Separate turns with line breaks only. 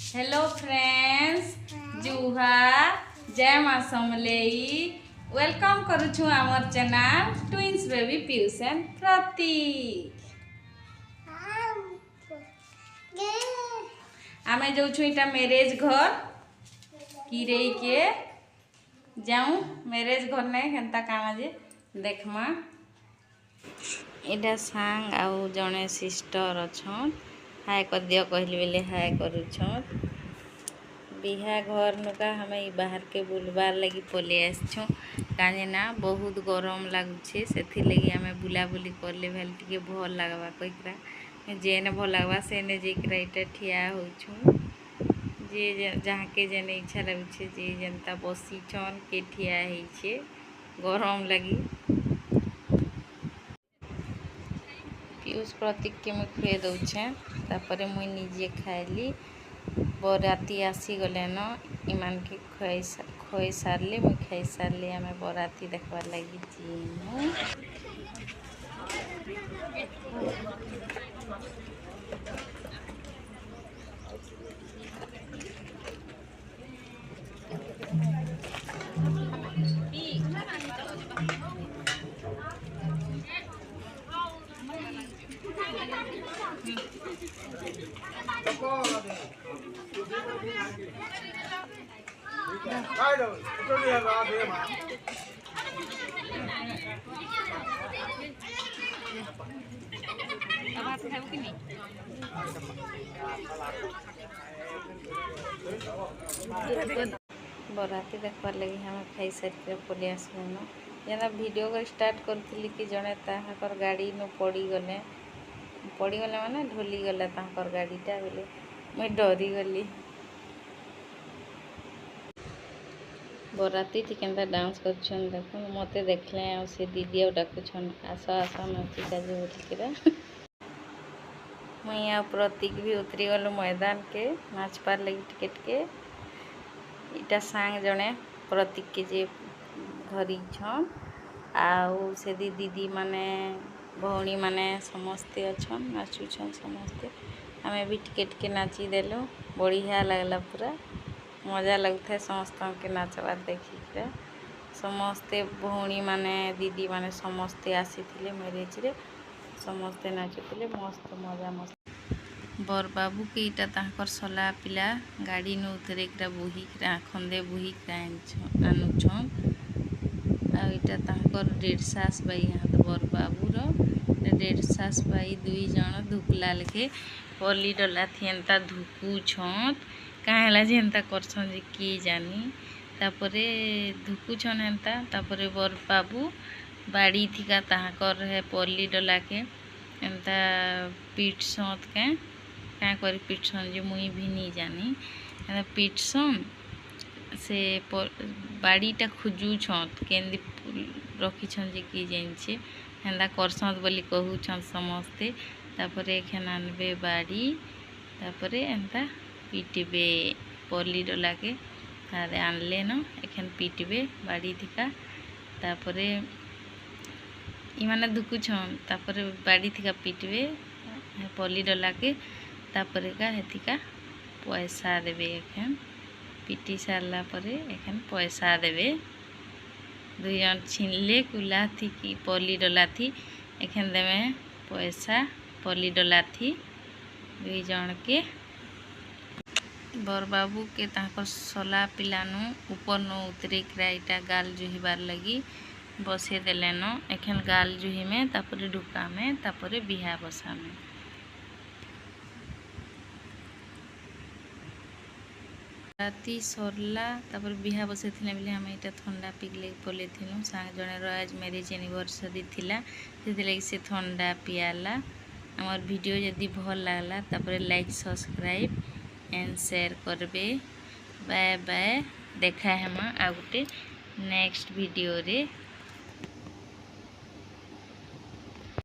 Hello friends Zuha जय माँ समलेई welcome करुछु आमर channel twins baby Piyush and Prateek. आमे जाऊँ इटा मैरेज घर किरई के जाऊँ मैरेज घर ने केनता काम जे देखमा। इटा सांग आउ जने सिस्टर अच्छन हाय कर दियो कहली बेले हाय करुछन। बिहा घर नुका हमें बाहर के बुलबार लगी पले आसछुँ काजे ना बहुत गरम लगुछे से लगी हमें बुलाबुली करले भेल टिके भल लगवा कहिकरा जेने भल लगवा सेने जेकरा इटा ठिया होछुँ जे जहाँ के जेने इच्छा लगुछे जे जनता बसी छन के ठिया हेछे गरम लगी। पीयूष प्रतीक के मुझे खुए दौछे तापर मुई निजे खाइली बराती आसी गले न इमान के खुई सारले मुई खाई सारले आम बराती देखबार लगी जीमु। बराती देखबार लगी हमें खाई सारी पलि आसन जेना वीडियो को स्टार्ट करी कि जड़े ताकर गाड़ी नु पड़गले माने ढोली गला ताकर गाड़ीटा बोले मुई डरी गली। बराती थी केनता डांस करछन देखो मते देखले आ से दीदी आ डाकुछन आस आस नाची काजे बोलिकिरा मुई आ प्रतीक भी उतरी गलु मैदान के नाच पार लगी टिकेट के। इटा सांग जने प्रतीक के जे घरी छन आउ से दीदी माने भौणी माने समस्ते अच्छन नाचुछन समस्ते हमें भी टिकेट के नाची देलु बढ़िया लगला पूरा मजा लगुता है समस्त के नाचबार देखिक समस्ते भौणी माने दीदी माने समस्ते आसी मैरेज रे समस्ते नाचुले मस्त मजा मस्त। बर बाबू के इटा तांकर सला पिला गाड़ी नु उतरेकरा बुहिक खंदे बुहिक आनुछन आ इटा तांकर डेढ़ सास बाई यहाँ बर बाबू डेढ़ सास बाई दुई जन धुकला लेके पली डला थी धुकु छत कहाँ जेनता करछन जे की जानी तापरे धुकुछन हेन्ता तापरे बर बाबू बाड़ी थिका ताहाकर है पली डला के एंता पीटसन क्या करी पीटसन जे मुई भी नहीं जानी एंता पीटसन से बाड़ीटा खुजू छत केंदी रखिछन जे की जानिछे हेन्ता करसन बोली कहूछन समस्ते तापरे एखन आनबे बाड़ी तापरे एंता पीटबे पली डला के तारे आनले न एखन पीटबे बाड़ी थिका तापरे इमाने धुकुछन तापरे बाड़ी थिका पीटबे पली डला के तापरे का हेथिका पैसा देबे एखन पीटी सारला परे एखन पैसा देबे दुई जन छिनले कुला थी कि पली डला थी एखन देबे पैसा पली डला थी दुई जन के। बर बाबू के तांकर सला पिलानु ऊपर नु उतरे इटा गाल जुहिबार लगी बसे देले न एखन गाल जुही में तापरे ढुका में तापरे बिहा बसा में। राती सरला तापर बिहा बसे थिले बेले हम इटा ठंडा पिगले पले थिनु सांग जने आज मैरिज एनिवर्सरी थिला से से ठंडा पियाला। हमार वीडियो यदि भल लागला तापर लाइक सब्सक्राइब एंड शेयर करबे। बाय बाय देखा है आ गोटे नेक्स्ट वीडियो रे।